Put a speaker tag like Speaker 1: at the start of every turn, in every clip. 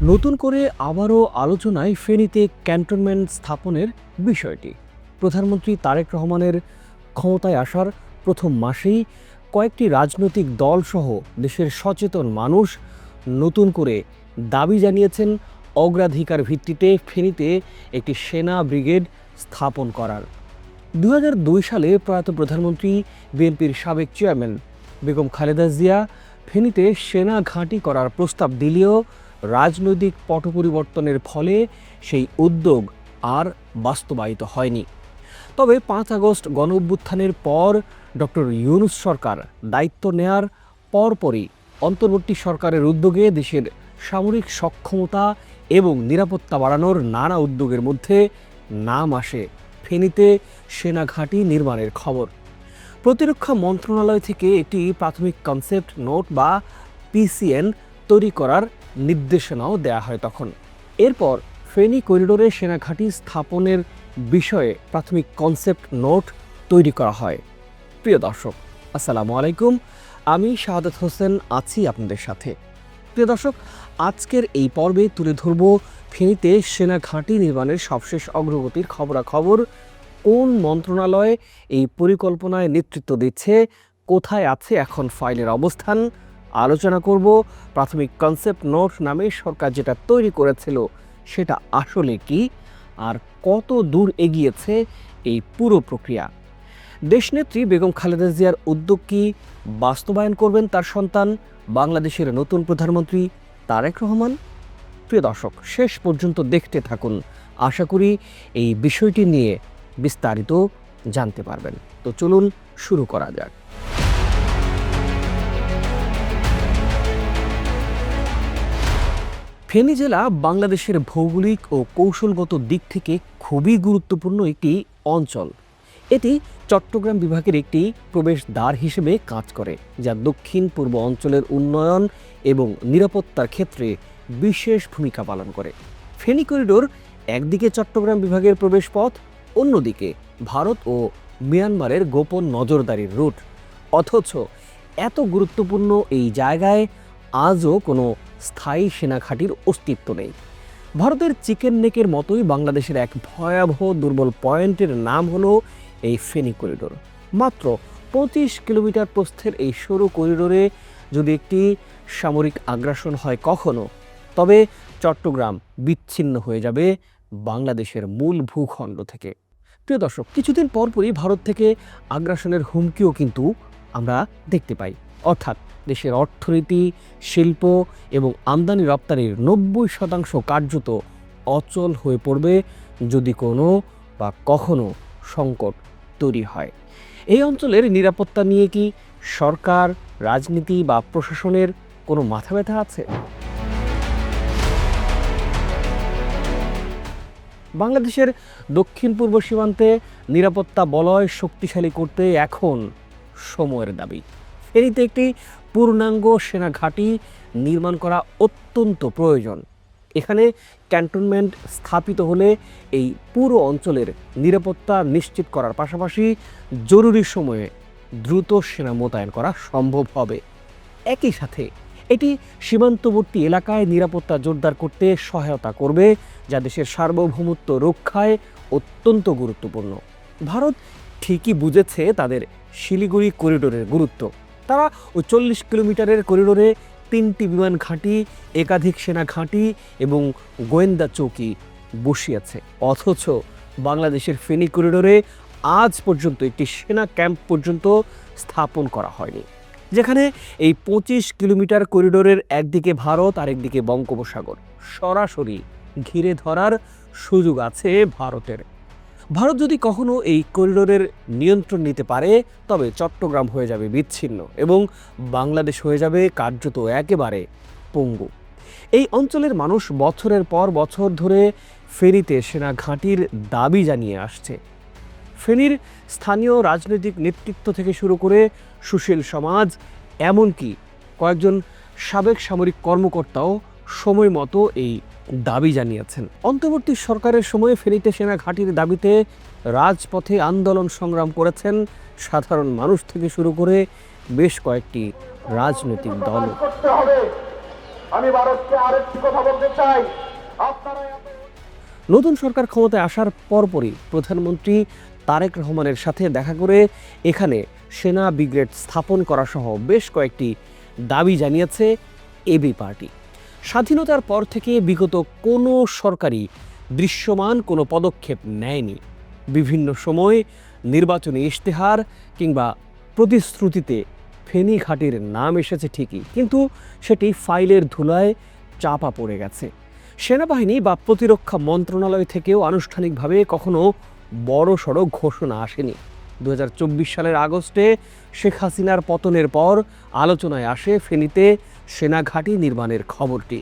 Speaker 1: নতুন করে আবারও আলোচনায় ফেনীতে ক্যান্টনমেন্ট স্থাপনের বিষয়টি। প্রধানমন্ত্রী তারেক রহমানের ক্ষমতায় আসার প্রথম মাসেই কয়েকটি রাজনৈতিক দলসহ দেশের সচেতন মানুষ নতুন করে দাবি জানিয়েছেন অগ্রাধিকার ভিত্তিতে ফেনীতে একটি সেনা ব্রিগেড স্থাপন করার। ২০০২ সালে প্রয়াত প্রধানমন্ত্রী বিএনপির সাবেক চেয়ারম্যান বেগম খালেদা জিয়া ফেনীতে সেনা ঘাঁটি করার প্রস্তাব দিলেও রাজনৈতিক পট পরিবর্তনের ফলে সেই উদ্যোগ আর বাস্তবায়িত হয়নি। তবে ৫ আগস্ট গণঅভ্যুত্থানের পর ডক্টর ইউনূস সরকার দায়িত্ব নেয়ার পরপরই অন্তর্বর্তী সরকারের উদ্যোগে দেশের সামরিক সক্ষমতা এবং নিরাপত্তা বাড়ানোর নানা উদ্যোগের মধ্যে নাম আসে ফেনীতে সেনা ঘাঁটি নির্মাণের খবর। প্রতিরক্ষা মন্ত্রণালয় থেকে একটি প্রাথমিক কনসেপ্ট নোট বা পিসিএন তৈরি করার নির্দেশনাও দেয়া হয় তখন। এরপর ফেনী করিডোরে সেনা ঘাঁটি স্থাপনের বিষয়ে প্রাথমিক কনসেপ্ট নোট তৈরি করা হয়। প্রিয় দর্শক, আসসালামু আলাইকুম, আমি শাহাদাত হোসেন আছি আপনাদের সাথে। প্রিয় দর্শক, আজকের এই পর্বে তুলে ধরব ফেনীতে সেনা ঘাঁটি নির্মাণের সবশেষ অগ্রগতির খবরাখবর, কোন মন্ত্রণালয় এই পরিকল্পনায় নেতৃত্ব দিচ্ছে, কোথায় আছে এখন ফাইলের অবস্থান। আলোচনা করব প্রাথমিক কনসেপ্ট নোট নামে সরকার যেটা তৈরি করেছিল সেটা আসলে কি, আর কত দূর এগিয়েছে এই পুরো প্রক্রিয়া। দেশনেত্রী বেগম খালেদা জিয়ার উদ্যোগ কি বাস্তবায়ন করবেন তার সন্তান বাংলাদেশের নতুন প্রধানমন্ত্রী তারেক রহমান? প্রিয় দর্শক, শেষ পর্যন্ত দেখতে থাকুন, আশা করি এই বিষয়টি নিয়ে বিস্তারিত জানতে পারবেন। তো চলুন শুরু করা যাক। ফেনী জেলা বাংলাদেশের ভৌগোলিক ও কৌশলগত দিক থেকে খুবই গুরুত্বপূর্ণ একটি অঞ্চল। এটি চট্টগ্রাম বিভাগের একটি প্রবেশদ্বার হিসেবে কাজ করে, যা দক্ষিণ পূর্ব অঞ্চলের উন্নয়ন এবং নিরাপত্তার ক্ষেত্রে বিশেষ ভূমিকা পালন করে। ফেনী করিডোর একদিকে চট্টগ্রাম বিভাগের প্রবেশপথ, অন্যদিকে ভারত ও মিয়ানমারের গোপন নজরদারির রুট। অথচ এত গুরুত্বপূর্ণ এই জায়গায় আজও কোনো স্থায়ী সেনা ঘাঁটির অস্তিত্ব নেই। ভারতের চিকেন নেকের মতোই বাংলাদেশের এক ভয়াবহ দুর্বল পয়েন্টের নাম হলো এই ফেনী করিডোর। মাত্র ২৫ কিলোমিটার প্রস্থের এই সরু করিডোরে যদি একটি সামরিক আগ্রাসন হয় কখনো, তবে চট্টগ্রাম বিচ্ছিন্ন হয়ে যাবে বাংলাদেশের মূল ভূখণ্ড থেকে। প্রিয় দর্শক, কিছুদিন পরপরই ভারত থেকে আগ্রাসনের হুমকিও কিন্তু আমরা দেখতে পাই। অর্থাৎ দেশের অর্থনীতি, শিল্প এবং আমদানি রপ্তানির ৯০% কার্যত অচল হয়ে পড়বে যদি কোনো বা কখনো সংকট তৈরি হয়। এই অঞ্চলের নিরাপত্তা নিয়ে কি সরকার, রাজনীতি বা প্রশাসনের কোনো মাথা ব্যথা আছে? বাংলাদেশের দক্ষিণ পূর্ব সীমান্তে নিরাপত্তা বলয় শক্তিশালী করতে এখন সময়ের দাবি। ফেনীতে একটি পূর্ণাঙ্গ সেনা ঘাঁটি নির্মাণ করা অত্যন্ত প্রয়োজন। এখানে ক্যান্টনমেন্ট স্থাপিত হলে এই পুরো অঞ্চলের নিরাপত্তা নিশ্চিত করার পাশাপাশি জরুরি সময়ে দ্রুত সেনা মোতায়েন করা সম্ভব হবে। একই সাথে এটি সীমান্তবর্তী এলাকায় নিরাপত্তা জোরদার করতে সহায়তা করবে, যা দেশের সার্বভৌমত্ব রক্ষায় অত্যন্ত গুরুত্বপূর্ণ। ভারত ঠিকই বুঝেছে তাদের শিলিগুড়ি করিডোরের গুরুত্ব। তারা ওই ৪০ কিলোমিটারের করিডোরে ৩টি বিমান ঘাঁটি, একাধিক সেনা ঘাঁটি এবং গোয়েন্দা চৌকি বসিয়েছে। অথচ বাংলাদেশের ফেনী করিডোরে আজ পর্যন্ত একটি সেনা ক্যাম্প পর্যন্ত স্থাপন করা হয়নি, যেখানে এই ২৫ কিলোমিটার করিডোরের একদিকে ভারত আর একদিকে বঙ্গোপসাগর সরাসরি ঘিরে ধরার সুযোগ আছে ভারতের। ভারত যদি কখনো এই করিডোরের নিয়ন্ত্রণ নিতে পারে, তবে চট্টগ্রাম হয়ে যাবে বিচ্ছিন্ন এবং বাংলাদেশ হয়ে যাবে কার্যত একেবারে পঙ্গু। এই অঞ্চলের মানুষ বছরের পর বছর ধরে ফেনীতে সেনা ঘাঁটির দাবি জানিয়ে আসছে। ফেনীর স্থানীয় রাজনৈতিক নেতৃত্ব থেকে শুরু করে সুশীল সমাজ, এমনকি কয়েকজন সাবেক সামরিক কর্মকর্তাও সময় মতো এই দাবি জানিয়েছেন। অন্তর্বর্তী সরকারের সময়ে ফেনীতে সেনা ঘাঁটির দাবিতে রাজপথে আন্দোলন সংগ্রাম করেছেন সাধারণ মানুষ থেকে শুরু করে বেশ কয়েকটি রাজনৈতিক দল।
Speaker 2: আমি ভারতকে আরেকটি কথা বলতে চাই, আপনারা
Speaker 1: নতুন সরকার ক্ষমতায় আসার পরপরই প্রধানমন্ত্রী তারেক রহমানের সাথে দেখা করে এখানে সেনা ব্রিগেড স্থাপন করা সহ বেশ কয়েকটি দাবি জানিয়েছে এবি পার্টি। স্বাধীনতার পর থেকে বিগত কোনো সরকারই দৃশ্যমান কোনো পদক্ষেপ নেয়নি। বিভিন্ন সময় নির্বাচনী ইশতেহার কিংবা প্রতিশ্রুতিতে ফেনী ঘাটির নাম এসেছে ঠিকই, কিন্তু সেটি ফাইলের ধুলায় চাপা পড়ে গেছে। সেনাবাহিনী বা প্রতিরক্ষা মন্ত্রণালয় থেকেও আনুষ্ঠানিকভাবে কখনো বড়সড় ঘোষণা আসেনি। 2024 সালের আগস্টে শেখ হাসিনার পতনের পর আলোচনায় আসে ফেনীতে সেনাঘাঁটি নির্মাণের খবরটি।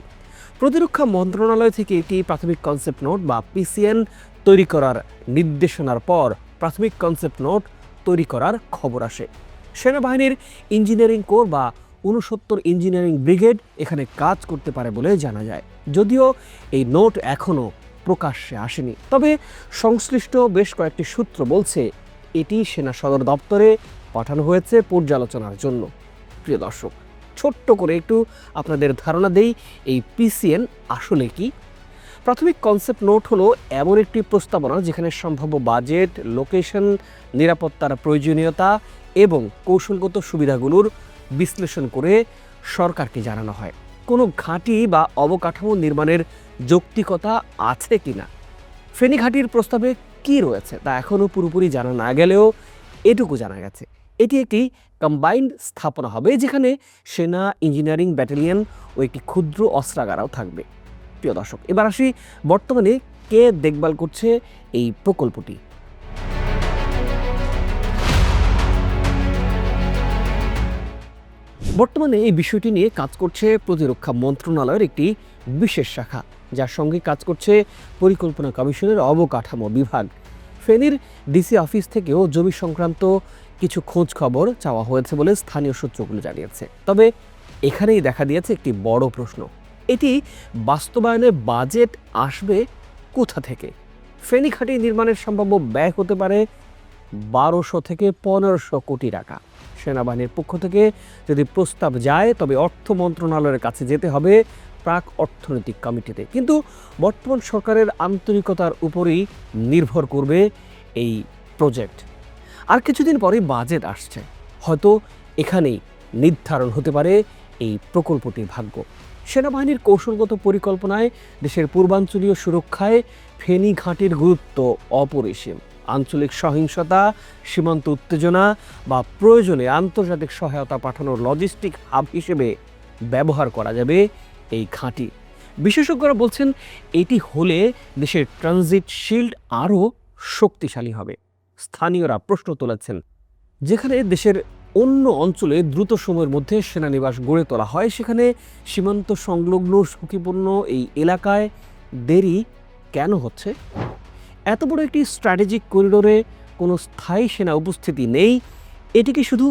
Speaker 1: প্রতিরক্ষা মন্ত্রণালয় থেকে একটি প্রাথমিক কনসেপ্ট নোট বা পিসিএন তৈরি করার নির্দেশনার পর প্রাথমিক কনসেপ্ট নোট তৈরি করার খবর আসে। সেনাবাহিনীর ইঞ্জিনিয়ারিং কোর বা 69 ইঞ্জিনিয়ারিং ব্রিগেড এখানে কাজ করতে পারে বলে জানা যায়, যদিও এই নোট এখনও প্রকাশ্যে আসেনি। তবে সংশ্লিষ্ট বেশ কয়েকটি সূত্র বলছে এটি সেনা সদর দপ্তরে পাঠানো হয়েছে পর্যালোচনার জন্য। প্রিয় দর্শক, ছোট্ট করে একটু আপনাদের ধারণা দেই এই পিসিএন আসলে কি। প্রাথমিক কনসেপ্ট নোট হলো এমন একটি প্রস্তাবনা যেখানে সম্ভাব্য বাজেট, লোকেশন, নিরাপত্তার প্রয়োজনীয়তা এবং কৌশলগত সুবিধাগুলোর বিশ্লেষণ করে সরকারকে জানানো হয় কোনো ঘাঁটি বা অবকাঠামো নির্মাণের যৌক্তিকতা আছে কিনা। ফেনী ঘাঁটির প্রস্তাবে কি রয়েছে তা এখনও পুরোপুরি জানা না গেলেও এটুকু জানা গেছে এটি একটি কম্বাইন্ড স্থাপনা হবে যেখানে সেনা, ইঞ্জিনিয়ারিং ব্যাটালিয়ন ও একটি ক্ষুদ্র অস্ত্রাগারও থাকবে। প্রিয় দর্শক, এবার আসি বর্তমানে কে দেখভাল করছে এই প্রকল্পটি। বর্তমানে এই বিষয়টি নিয়ে কাজ করছে প্রতিরক্ষা মন্ত্রণালয়ের একটি বিশেষ শাখা, যার সঙ্গে কাজ করছে পরিকল্পনা কমিশনের অবকাঠামো বিভাগ। ফেনীর ডিসি অফিস থেকেও জমি সংক্রান্ত কিছু খোঁজ খবর চাওয়া হয়েছে বলে স্থানীয় সূত্রগুলো জানিয়েছে। তবে এখানেই দেখা দিয়েছে একটি বড় প্রশ্ন, এটি বাস্তবায়নে বাজেট আসবে কোথা থেকে। ফেনী ঘাঁটি নির্মাণের সম্ভাব্য ব্যয় হতে পারে 1200 থেকে 1500 কোটি টাকা। সেনাবাহিনীর পক্ষ থেকে যদি প্রস্তাব যায় তবে অর্থ মন্ত্রণালয়ের কাছে যেতে হবে প্রাক অর্থনৈতিক কমিটিতে, কিন্তু বর্তমান সরকারের আন্তরিকতার উপরই নির্ভর করবে এই প্রজেক্ট। আর কিছুদিন পরেই বাজেট আসছে, হয়তো এখানেই নির্ধারণ হতে পারে এই প্রকল্পটির ভাগ্য। সেনাবাহিনীর কৌশলগত পরিকল্পনায় দেশের পূর্বাঞ্চলীয় সুরক্ষায় ফেনী ঘাঁটির গুরুত্ব অপরিসীম। আঞ্চলিক সহিংসতা, সীমান্ত উত্তেজনা বা প্রয়োজনে আন্তর্জাতিক সহায়তা পাঠানোর লজিস্টিক হাব হিসেবে ব্যবহার করা যাবে এই ঘাঁটি। বিশেষজ্ঞরা বলছেন এটি হলে দেশের ট্রানজিট শিল্ড আরও শক্তিশালী হবে। স্থানীয়রা প্রশ্ন তুলেছেন, যেখানে দেশের অন্য অঞ্চলে দ্রুত সময়ের মধ্যে সেনানিবাস গড়ে তোলা হয়, সেখানে সীমান্ত সংলগ্ন ঝুঁকিপূর্ণ এই এলাকায় দেরি কেন হচ্ছে? এত বড় একটি স্ট্র্যাটেজিক করিডোরে কোনো স্থায়ী সেনা উপস্থিতি নেই, এটি কি শুধু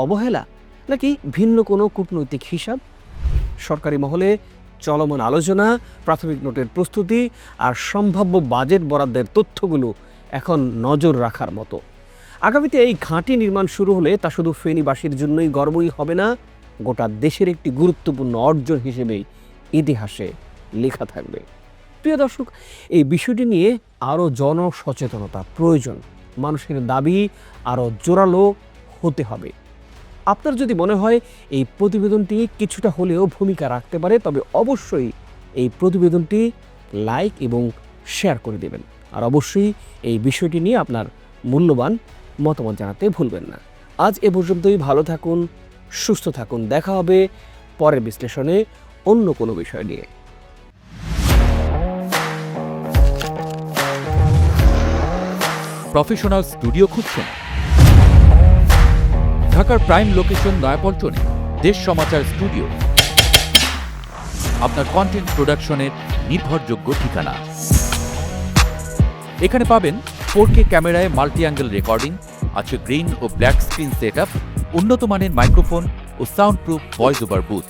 Speaker 1: অবহেলা নাকি ভিন্ন কোনো কূটনৈতিক হিসাব? সরকারি মহলে চলমান আলোচনা, প্রাথমিক নোটের প্রস্তুতি আর সম্ভাব্য বাজেট বরাদ্দের তথ্যগুলো এখন নজর রাখার মতো। আগামীতে এই ঘাঁটি নির্মাণ শুরু হলে তা শুধু ফেনীবাসীর জন্যই গর্বই হবে না, গোটা দেশের একটি গুরুত্বপূর্ণ অর্জন হিসেবেই ইতিহাসে লেখা থাকবে। প্রিয় দর্শক, এই বিষয়টি নিয়ে আরও জনসচেতনতা প্রয়োজন। মানুষের দাবি আরও জোরালো হতে হবে। আপনার যদি মনে হয় এই প্রতিবেদনটি কিছুটা হলেও ভূমিকা রাখতে পারে, তবে অবশ্যই এই প্রতিবেদনটি লাইক এবং শেয়ার করে দেবেন। আর অবশ্যই এই বিষয়টি নিয়ে আপনার মূল্যবান মতামত জানাতে ভুলবেন না। আজ এ পর্যন্তই। ভালো থাকুন, সুস্থ থাকুন। দেখা হবে পরের বিশ্লেষণে অন্য কোনো বিষয় নিয়ে।
Speaker 3: প্রফেশনাল স্টুডিও খুঁজছেন? ঢাকার প্রাইম লোকেশন নয়াপল্টনে দেশ সমাচার স্টুডিও আপনার কন্টেন্ট প্রোডাকশনের নির্ভরযোগ্য ঠিকানা। এখানে পাবেন 4K ক্যামেরায় মাল্টি অ্যাঙ্গেল রেকর্ডিং, আছে গ্রিন ও ব্ল্যাক স্ক্রিন সেটআপ, উন্নত মানের মাইক্রোফোন ও sound proof voice over booth.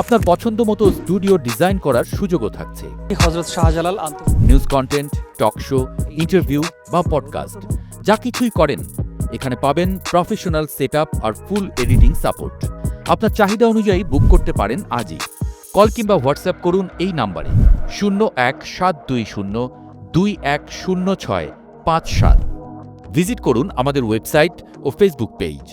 Speaker 3: আপনার পছন্দ মতো স্টুডিও ডিজাইন করার সুযোগও থাকছে।
Speaker 4: Hazrat Shahjalal
Speaker 3: news content, talk show, interview বা পডকাস্ট যা কিছুই করেন এখানে পাবেন প্রফেশনাল সেটআপ আর ফুল এডিটিং সাপোর্ট। আপনার চাহিদা অনুযায়ী বুক করতে পারেন আজই। কল কিংবা হোয়াটসঅ্যাপ করুন এই নাম্বারে 01-720-210657। ভিজিট করুন আমাদের ওয়েবসাইট ও ফেসবুক পেজ।